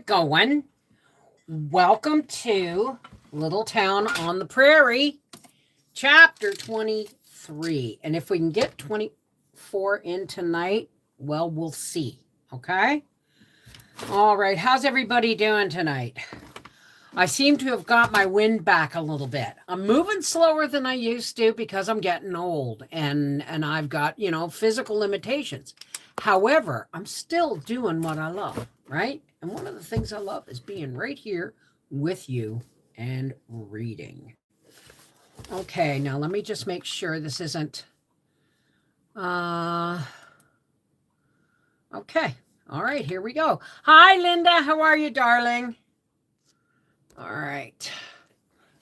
it going? Welcome to Little Town on the Prairie, chapter 23. And if we can get 24 in tonight, well, we'll see. Okay? All right. How's everybody doing tonight? I seem to have got my wind back a little bit. I'm moving slower than I used to because I'm getting old and I've got, physical limitations. However, I'm still doing what I love, right? And one of the things I love is being right here with you and reading. Okay, now let me just make sure this isn't okay. All right, here we go. Hi Linda, how are you, darling? All right.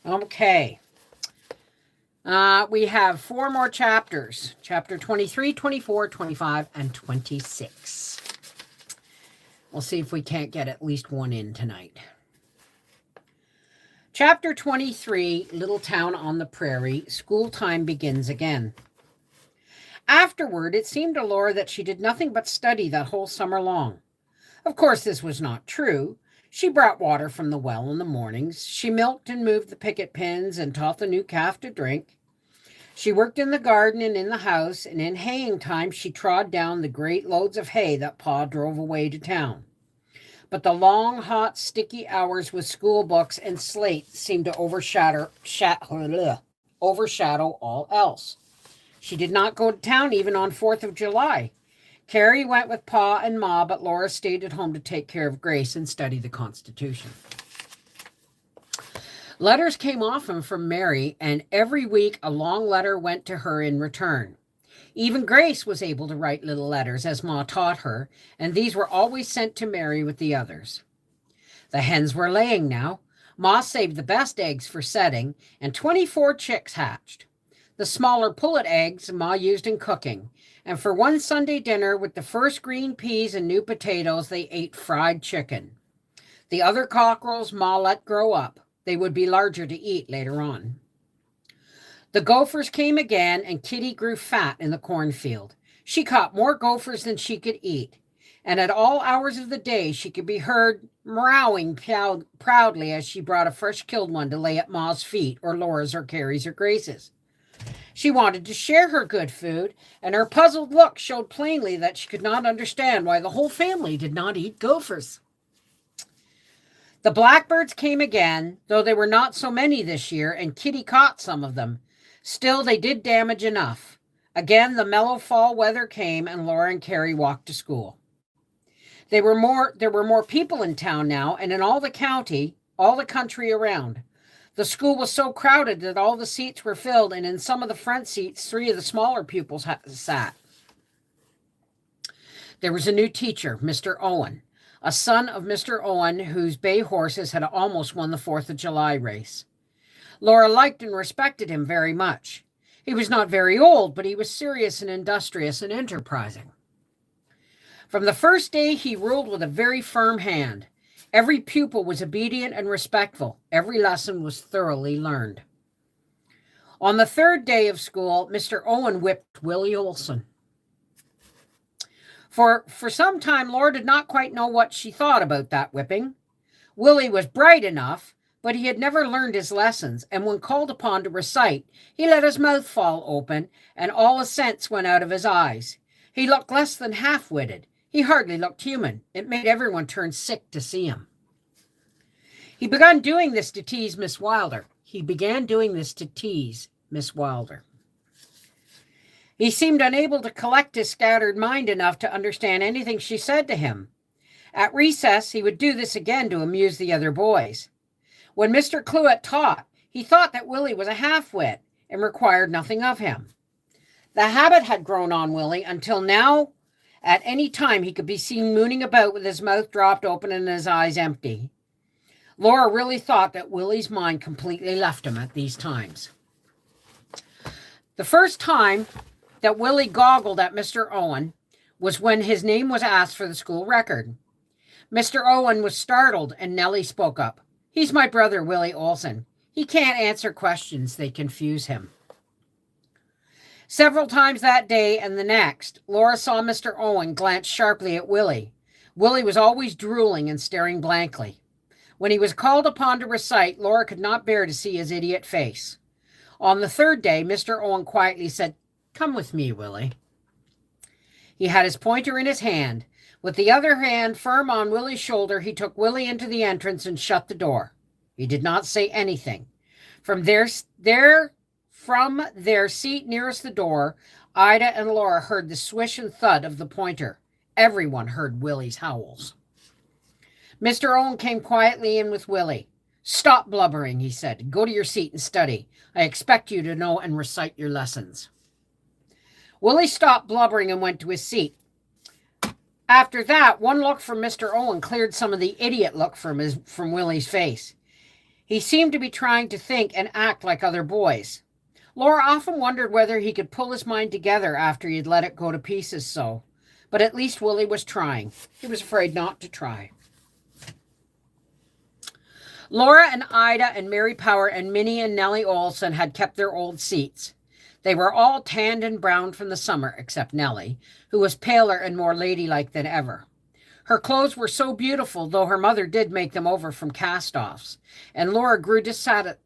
Okay. We have 4 more chapters. Chapter 23, 24, 25, and 26. We'll see if we can't get at least one in tonight. Chapter 23, Little Town on the Prairie, school time begins again. Afterward, it seemed to Laura that she did nothing but study that whole summer long. Of course, this was not true. She brought water from the well in the mornings. She milked and moved the picket pins and taught the new calf to drink. She worked in the garden and in the house, and in haying time she trod down the great loads of hay that Pa drove away to town. But the long, hot, sticky hours with school books and slates seemed to overshadow all else. She did not go to town even on 4th of July. Carrie went with Pa and Ma, but Laura stayed at home to take care of Grace and study the Constitution. Letters came often from Mary, and every week a long letter went to her in return. Even Grace was able to write little letters, as Ma taught her, and these were always sent to Mary with the others. The hens were laying now. Ma saved the best eggs for setting, and 24 chicks hatched. The smaller pullet eggs Ma used in cooking, and for one Sunday dinner with the first green peas and new potatoes, they ate fried chicken. The other cockerels Ma let grow up. They would be larger to eat later on. The gophers came again, and Kitty grew fat in the cornfield. She caught more gophers than she could eat, and at all hours of the day she could be heard meowing proudly as she brought a fresh-killed one to lay at Ma's feet, or Laura's, or Carrie's, or Grace's. She wanted to share her good food, and her puzzled look showed plainly that she could not understand why the whole family did not eat gophers. The blackbirds came again, though there were not so many this year, and Kitty caught some of them. Still, they did damage enough. Again, the mellow fall weather came, and Laura and Carrie walked to school. There were more people in town now, and in all the country around. The school was so crowded that all the seats were filled, and in some of the front seats, 3 of the smaller pupils sat. There was a new teacher, Mr. Owen, a son of Mr. Owen, whose bay horses had almost won the 4th of July race. Laura liked and respected him very much. He was not very old, but he was serious and industrious and enterprising. From the first day, he ruled with a very firm hand. Every pupil was obedient and respectful. Every lesson was thoroughly learned. On the 3rd day of school, Mr. Owen whipped Willie Olson. For some time, Laura did not quite know what she thought about that whipping. Willie was bright enough, but he had never learned his lessons, and when called upon to recite, he let his mouth fall open, and all his sense went out of his eyes. He looked less than half-witted. He hardly looked human. It made everyone turn sick to see him. He began doing this to tease Miss Wilder. He seemed unable to collect his scattered mind enough to understand anything she said to him. At recess, he would do this again to amuse the other boys. When Mr. Cluett taught, he thought that Willie was a half-wit and required nothing of him. The habit had grown on Willie until now, at any time, he could be seen mooning about with his mouth dropped open and his eyes empty. Laura really thought that Willie's mind completely left him at these times. The first time that Willie goggled at Mr. Owen was when his name was asked for the school record. Mr. Owen was startled, and Nellie spoke up. "He's my brother, Willie Olson. He can't answer questions. They confuse him." Several times that day and the next, Laura saw Mr. Owen glance sharply at Willie. Willie was always drooling and staring blankly. When he was called upon to recite, Laura could not bear to see his idiot face. On the third day, Mr. Owen quietly said, "Come with me, Willie." He had his pointer in his hand. With the other hand firm on Willie's shoulder, he took Willie into the entrance and shut the door. He did not say anything. From their seat nearest the door, Ida and Laura heard the swish and thud of the pointer. Everyone heard Willie's howls. Mr. Owen came quietly in with Willie. "Stop blubbering," he said. "Go to your seat and study. I expect you to know and recite your lessons." Willie stopped blubbering and went to his seat. After that, one look from Mr. Owen cleared some of the idiot look from Willie's face. He seemed to be trying to think and act like other boys. Laura often wondered whether he could pull his mind together after he had let it go to pieces so. But at least Willie was trying. He was afraid not to try. Laura and Ida and Mary Power and Minnie and Nellie Olson had kept their old seats. They were all tanned and browned from the summer, except Nellie, who was paler and more ladylike than ever. Her clothes were so beautiful, though her mother did make them over from cast-offs, and Laura grew dissatisfied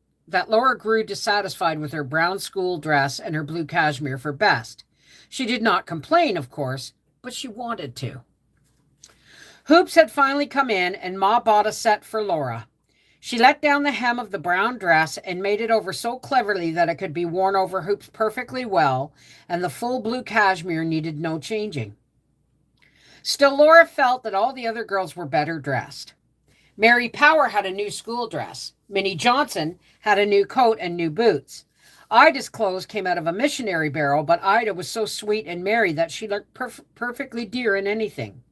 with her brown school dress and her blue cashmere for best. She did not complain, of course, but she wanted to. Hoops had finally come in, and Ma bought a set for Laura. She let down the hem of the brown dress and made it over so cleverly that it could be worn over Hoops perfectly well, and the full blue cashmere needed no changing. Still, Laura felt that all the other girls were better dressed. Mary Power had a new school dress. Minnie Johnson had a new coat and new boots. Ida's clothes came out of a missionary barrel, but Ida was so sweet and merry that she looked perfectly dear in anything.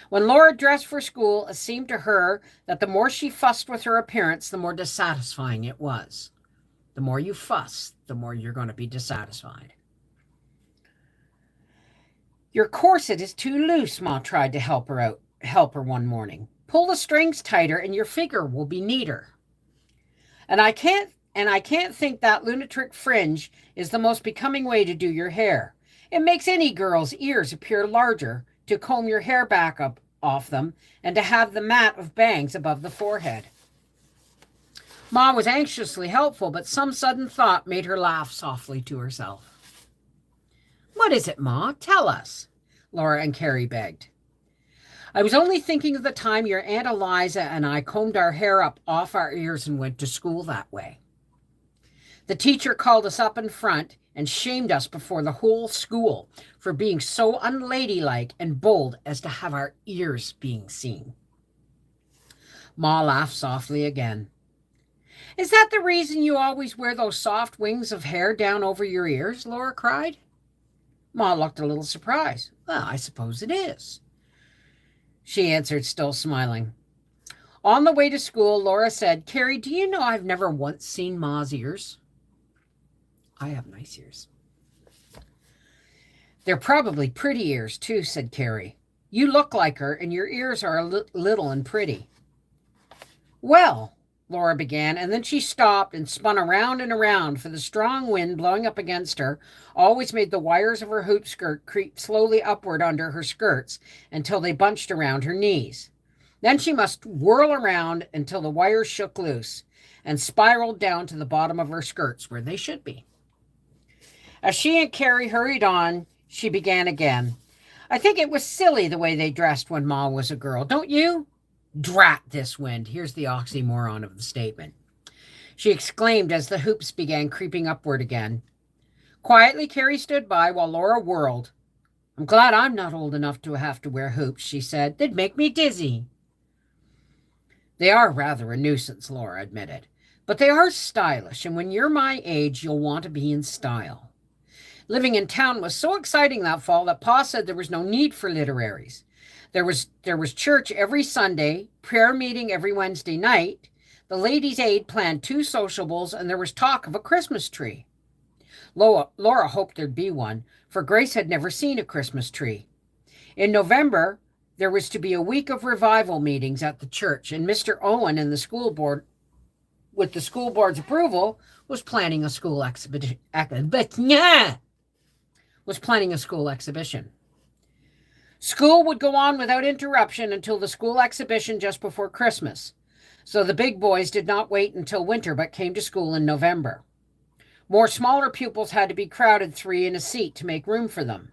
When Laura dressed for school, it seemed to her that the more she fussed with her appearance, the more dissatisfying it was. The more you fuss, the more you're going to be dissatisfied. "Your corset is too loose," Ma tried to help her one morning. "Pull the strings tighter and your figure will be neater. And I can't think that lunatic fringe is the most becoming way to do your hair. It makes any girl's ears appear larger, to comb your hair back up off them, and to have the mat of bangs above the forehead." Ma was anxiously helpful, but some sudden thought made her laugh softly to herself. "What is it, Ma? Tell us," Laura and Carrie begged. "I was only thinking of the time your Aunt Eliza and I combed our hair up off our ears and went to school that way. The teacher called us up in front and shamed us before the whole school for being so unladylike and bold as to have our ears being seen." Ma laughed softly again. "Is that the reason you always wear those soft wings of hair down over your ears?" Laura cried. Ma looked a little surprised. "Well, I suppose it is," she answered, still smiling. On the way to school, Laura said, "Carrie, do you know I've never once seen Ma's ears?" "I have nice ears." "They're probably pretty ears, too," said Carrie. "You look like her, and your ears are little and pretty." "Well," Laura began, and then she stopped and spun around and around, for the strong wind blowing up against her always made the wires of her hoop skirt creep slowly upward under her skirts until they bunched around her knees. Then she must whirl around until the wires shook loose and spiraled down to the bottom of her skirts, where they should be. As she and Carrie hurried on, she began again. "I think it was silly the way they dressed when Ma was a girl, don't you?" "Drat this wind." Here's the oxymoron of the statement, she exclaimed as the hoops began creeping upward again. Quietly, Carrie stood by while Laura whirled. "I'm glad I'm not old enough to have to wear hoops," she said. "They'd make me dizzy." "They are rather a nuisance," Laura admitted. "But they are stylish, and when you're my age, you'll want to be in style." Living in town was so exciting that fall that Pa said there was no need for literaries. There was church every Sunday, prayer meeting every Wednesday night. The Ladies' Aid planned 2 sociables, and there was talk of a Christmas tree. Laura hoped there'd be one, for Grace had never seen a Christmas tree. In November, there was to be a week of revival meetings at the church, and Mr. Owen and the school board, with the school board's approval, was planning a school exhibition. School would go on without interruption until the school exhibition just before Christmas. So the big boys did not wait until winter but came to school in November. More smaller pupils had to be crowded 3 in a seat to make room for them.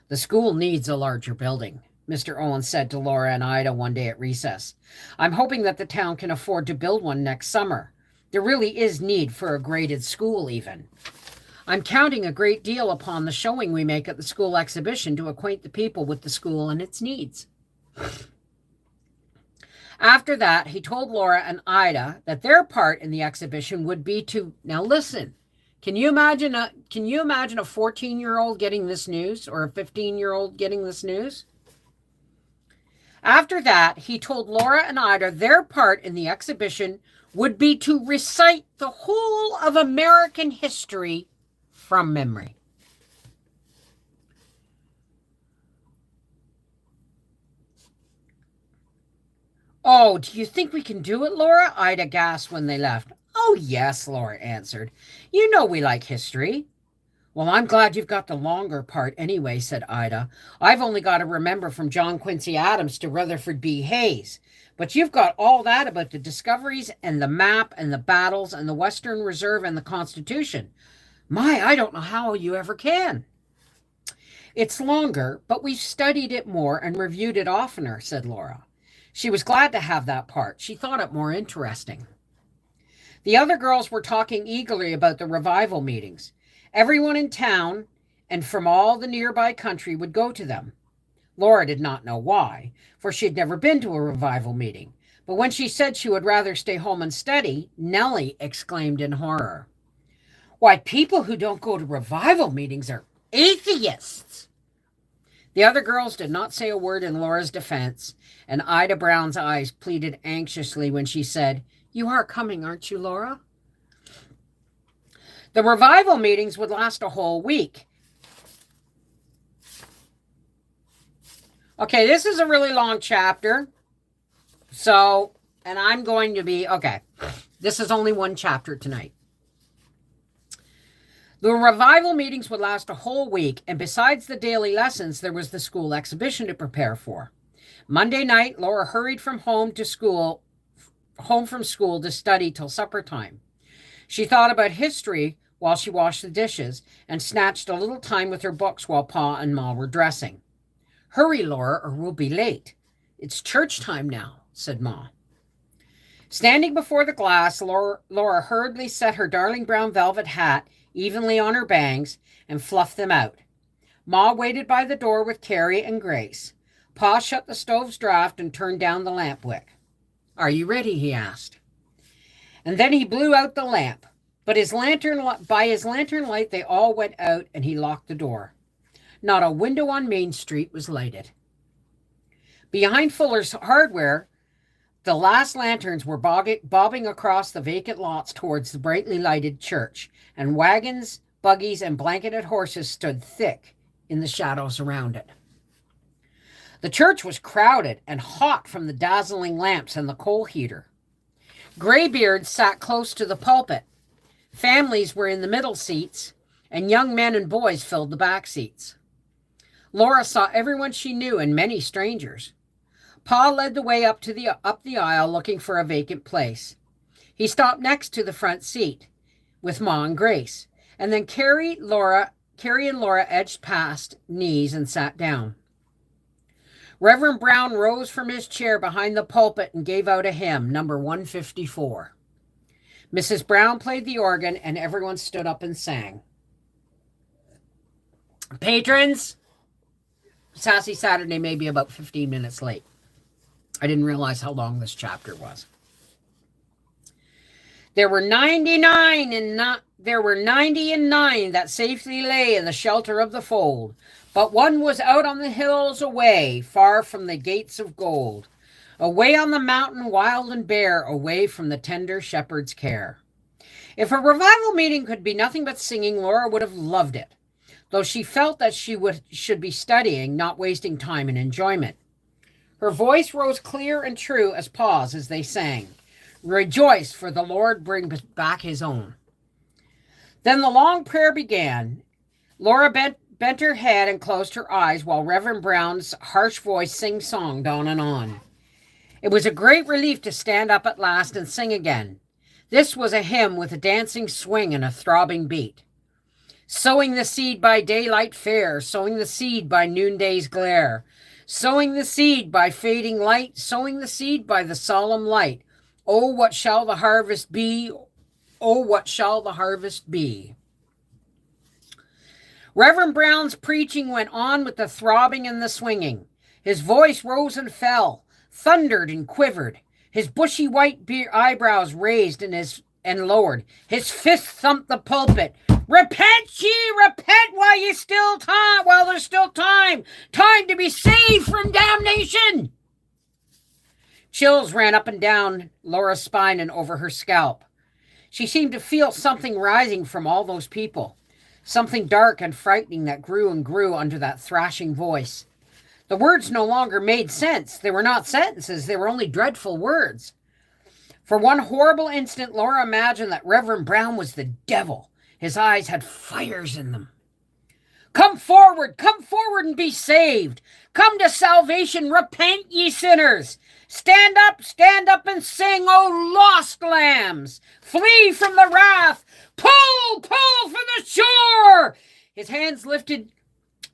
The school needs a larger building, Mr. Owen said to Laura and Ida one day at recess. I'm hoping that the town can afford to build one next summer. There really is need for a graded school even. I'm counting a great deal upon the showing we make at the school exhibition to acquaint the people with the school and its needs. After that, he told Laura and Ida that their part in the exhibition would be to, now listen, can you imagine a 14-year-old getting this news, or a 15-year-old getting this news? After that, he told Laura and Ida their part in the exhibition would be to recite the whole of American history from memory. Oh, do you think we can do it, Laura? Ida gasped when they left. Oh, yes, Laura answered. You know we like history. Well, I'm glad you've got the longer part anyway, said Ida. I've only got to remember from John Quincy Adams to Rutherford B. Hayes. But you've got all that about the discoveries and the map and the battles and the Western Reserve and the Constitution. My, I don't know how you ever can. It's longer, but we've studied it more and reviewed it oftener, said Laura. She was glad to have that part. She thought it more interesting. The other girls were talking eagerly about the revival meetings. Everyone in town and from all the nearby country would go to them. Laura did not know why, for she had never been to a revival meeting. But when she said she would rather stay home and study, Nellie exclaimed in horror. Why, people who don't go to revival meetings are atheists. The other girls did not say a word in Laura's defense, and Ida Brown's eyes pleaded anxiously when she said, You are coming, aren't you, Laura? The revival meetings would last a whole week. Okay, this is a really long chapter. So, and I'm going to be, okay, this is only one chapter tonight. The revival meetings would last a whole week, and besides the daily lessons, there was the school exhibition to prepare for. Monday night, Laura hurried home from school to study till supper time. She thought about history while she washed the dishes and snatched a little time with her books while Pa and Ma were dressing. Hurry, Laura, or we'll be late. It's church time now, said Ma. Standing before the glass, Laura hurriedly set her darling brown velvet hat evenly on her bangs and fluffed them out. Ma waited by the door with Carrie and Grace. Pa shut the stove's draft and turned down the lamp wick. Are you ready? He asked. And then he blew out the lamp. But by his lantern light, they all went out, and he locked the door. Not a window on Main Street was lighted. Behind Fuller's Hardware, the last lanterns were bobbing across the vacant lots towards the brightly lighted church, and wagons, buggies, and blanketed horses stood thick in the shadows around it. The church was crowded and hot from the dazzling lamps and the coal heater. Graybeards sat close to the pulpit. Families were in the middle seats, and young men and boys filled the back seats. Laura saw everyone she knew and many strangers. Pa led the way up the aisle looking for a vacant place. He stopped next to the front seat with Ma and Grace, and then Carrie and Laura edged past knees and sat down. Reverend Brown rose from his chair behind the pulpit and gave out a hymn, number 154. Mrs. Brown played the organ, and everyone stood up and sang. Patrons, Sassy Saturday may be about 15 minutes late. I didn't realize how long this chapter was. There were 90 and 9 that safely lay in the shelter of the fold, but one was out on the hills away, far from the gates of gold, away on the mountain wild and bare, away from the tender shepherd's care. If a revival meeting could be nothing but singing, Laura would have loved it, though she felt that she should be studying, not wasting time in enjoyment. Her voice rose clear and true as Pa's as they sang, Rejoice, for the Lord brings back his own. Then the long prayer began. Laura bent bent her head and closed her eyes while Reverend Brown's harsh voice sing-songed on and on. It was a great relief to stand up at last and sing again. This was a hymn with a dancing swing and a throbbing beat. Sowing the seed by daylight fair, sowing the seed by noonday's glare, sowing the seed by fading light, sowing the seed by the solemn light. Oh, what shall the harvest be? Oh, what shall the harvest be? Reverend Brown's preaching went on with the throbbing and the swinging. His voice rose and fell, thundered and quivered. His bushy white eyebrows raised and lowered. His fist thumped the pulpit. Repent ye, repent while there's still time to be saved from damnation. Chills ran up and down Laura's spine and over her scalp. She seemed to feel something rising from all those people, something dark and frightening that grew and grew under that thrashing voice. The words no longer made sense. They were not sentences. They were only dreadful words. For one horrible instant, Laura imagined that Reverend Brown was the devil. His eyes had fires in them. Come forward and be saved. Come to salvation, repent ye sinners. Stand up and sing, O lost lambs. Flee from the wrath. Pull for the shore. His hands lifted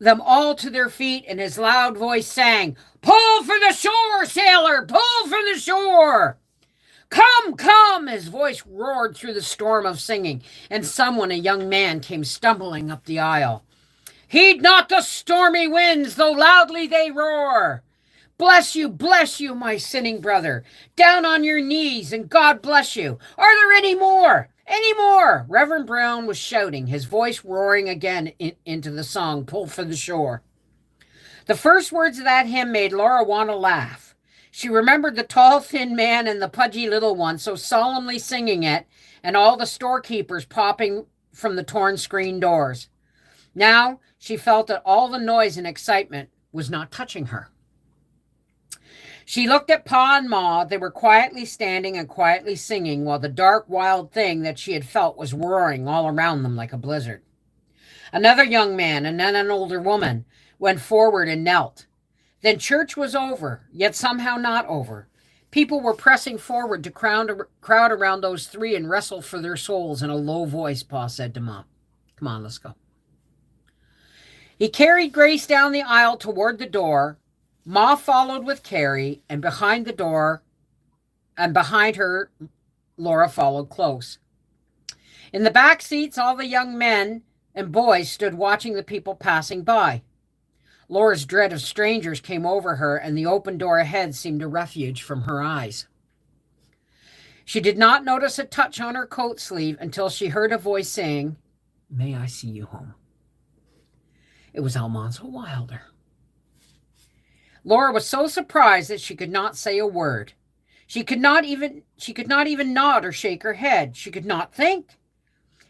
them all to their feet, and his loud voice sang, Pull for the shore, sailor, pull for the shore. Come, his voice roared through the storm of singing, and someone, a young man, came stumbling up the aisle. Heed not the stormy winds, though loudly they roar. Bless you, my sinning brother. Down on your knees, and God bless you. Are there any more? Any more? Reverend Brown was shouting, his voice roaring again into the song, Pull for the Shore. The first words of that hymn made Laura want to laugh. She remembered the tall, thin man and the pudgy little one so solemnly singing it, and all the storekeepers popping from the torn screen doors. Now she felt that all the noise and excitement was not touching her. She looked at Pa and Ma. They were quietly standing and quietly singing while the dark, wild thing that she had felt was roaring all around them like a blizzard. Another young man and then an older woman went forward and knelt. Then church was over, yet somehow not over. People were pressing forward to crowd around those three and wrestle for their souls in a low voice, Pa said to Ma. Come on, let's go. He carried Grace down the aisle toward the door. Ma followed with Carrie, and behind her, Laura followed close. In the back seats, all the young men and boys stood watching the people passing by. Laura's dread of strangers came over her, and the open door ahead seemed a refuge from her eyes. She did not notice a touch on her coat sleeve until she heard a voice saying, May I see you home? It was Almanzo Wilder. Laura was so surprised that she could not say a word. She could not even nod or shake her head. She could not think.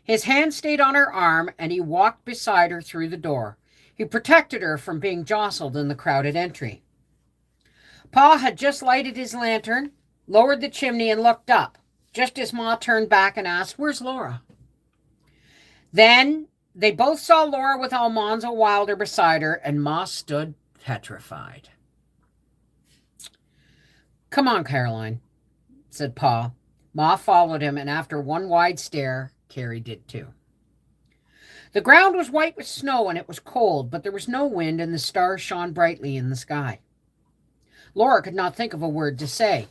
His hand stayed on her arm, and he walked beside her through the door. He protected her from being jostled in the crowded entry. Pa had just lighted his lantern, lowered the chimney, and looked up, just as Ma turned back and asked, Where's Laura? Then they both saw Laura with Almanzo Wilder beside her, and Ma stood petrified. Come on, Caroline, said Pa. Ma followed him, and after one wide stare, Carrie did too. The ground was white with snow, and it was cold, but there was no wind, and the stars shone brightly in the sky. Laura could not think of a word to say.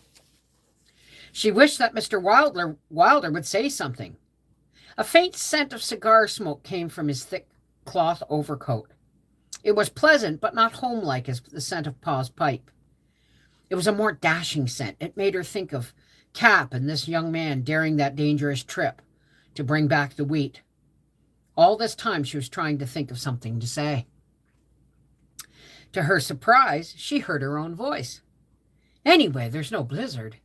She wished that Mr. Wilder would say something. A faint scent of cigar smoke came from his thick cloth overcoat. It was pleasant, but not homelike as the scent of Pa's pipe. It was a more dashing scent. It made her think of Cap and this young man daring that dangerous trip to bring back the wheat. All this time she was trying to think of something to say. To her surprise, she heard her own voice. Anyway, there's no blizzard.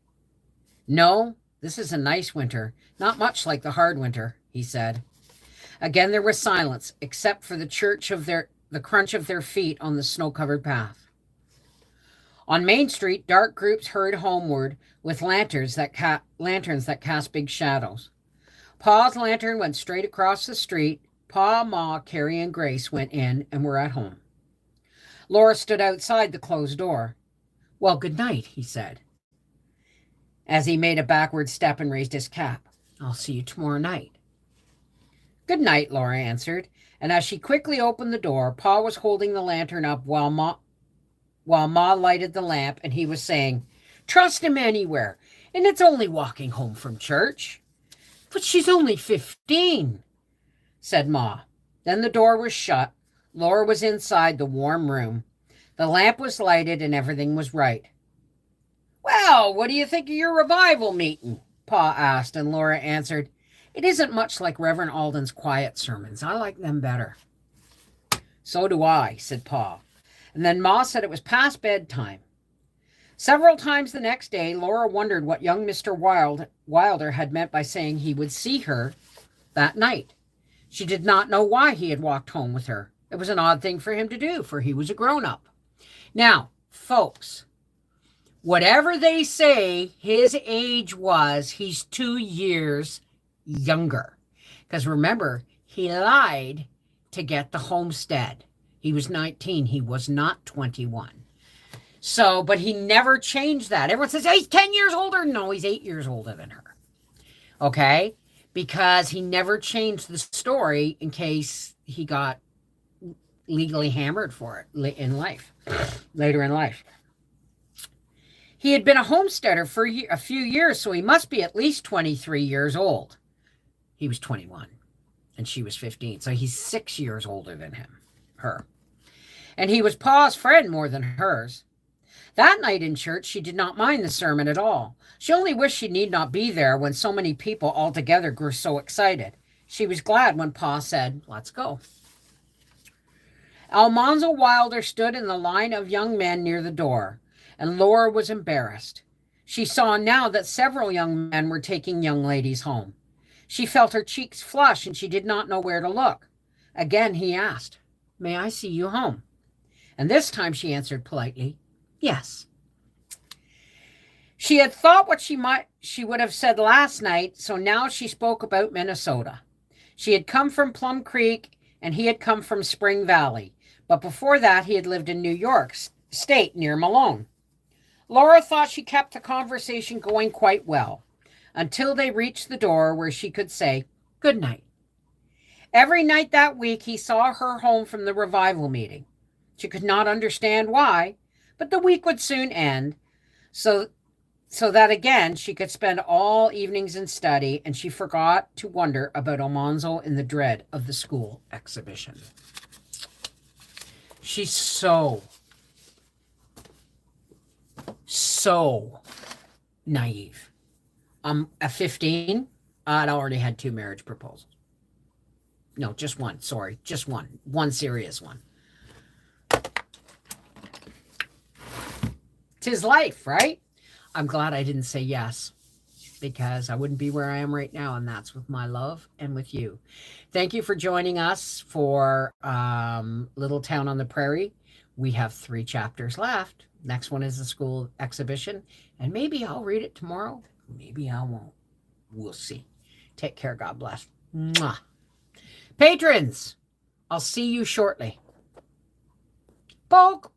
No, this is a nice winter, not much like the hard winter, he said. Again there was silence, except for the crunch of their feet on the snow-covered path. On Main Street, dark groups hurried homeward with lanterns that cast big shadows. Pa's lantern went straight across the street, Pa, Ma, Carrie, and Grace went in and were at home. Laura stood outside the closed door. Well, good night, he said, as he made a backward step and raised his cap. I'll see you tomorrow night. Good night, Laura answered, and as she quickly opened the door, Pa was holding the lantern up while Ma lighted the lamp, and he was saying, Trust him anywhere, and it's only walking home from church. But she's only 15, said Ma. Then the door was shut. Laura was inside the warm room. The lamp was lighted, and everything was right. Well, what do you think of your revival meeting? Pa asked, and Laura answered, It isn't much like Reverend Alden's quiet sermons. I like them better. So do I, said Pa. And then Ma said it was past bedtime. Several times the next day, Laura wondered what young Mr. Wilder had meant by saying he would see her that night. She did not know why he had walked home with her. It was an odd thing for him to do, for he was a grown-up. Now, folks, whatever they say his age was, he's 2 years younger. Because remember, he lied to get the homestead. He was 19. He was not 21. So, but he never changed that. Everyone says, he's 10 years older. No, he's 8 years older than her. Okay? Because he never changed the story in case he got legally hammered for it in life, later in life. He had been a homesteader for a few years, so he must be at least 23 years old. He was 21, and she was 15, so he's 6 years older than her. And he was Pa's friend more than hers. That night in church, she did not mind the sermon at all. She only wished she need not be there when so many people all together grew so excited. She was glad when Pa said, Let's go. Almanzo Wilder stood in the line of young men near the door, and Laura was embarrassed. She saw now that several young men were taking young ladies home. She felt her cheeks flush, and she did not know where to look. Again he asked, May I see you home? And this time she answered politely, Yes. She had thought what she would have said last night, so now she spoke about Minnesota. She had come from Plum Creek, and he had come from Spring Valley. But before that, he had lived in New York State near Malone. Laura thought she kept the conversation going quite well, until they reached the door where she could say, Good night. Every night that week, he saw her home from the revival meeting. She could not understand why, but the week would soon end, so that again she could spend all evenings in study, and she forgot to wonder about Almanzo in the dread of the school exhibition. She's so naive. At 15, I'd already had 2 marriage proposals. No, just one. Sorry, just one. One serious one. It's his life, right? I'm glad I didn't say yes, because I wouldn't be where I am right now, and that's with my love and with you. Thank you for joining us for Little Town on the Prairie. We have 3 chapters left. Next one is the school exhibition, and maybe I'll read it tomorrow. Maybe I won't. We'll see. Take care. God bless. Mwah. Patrons, I'll see you shortly. Poke.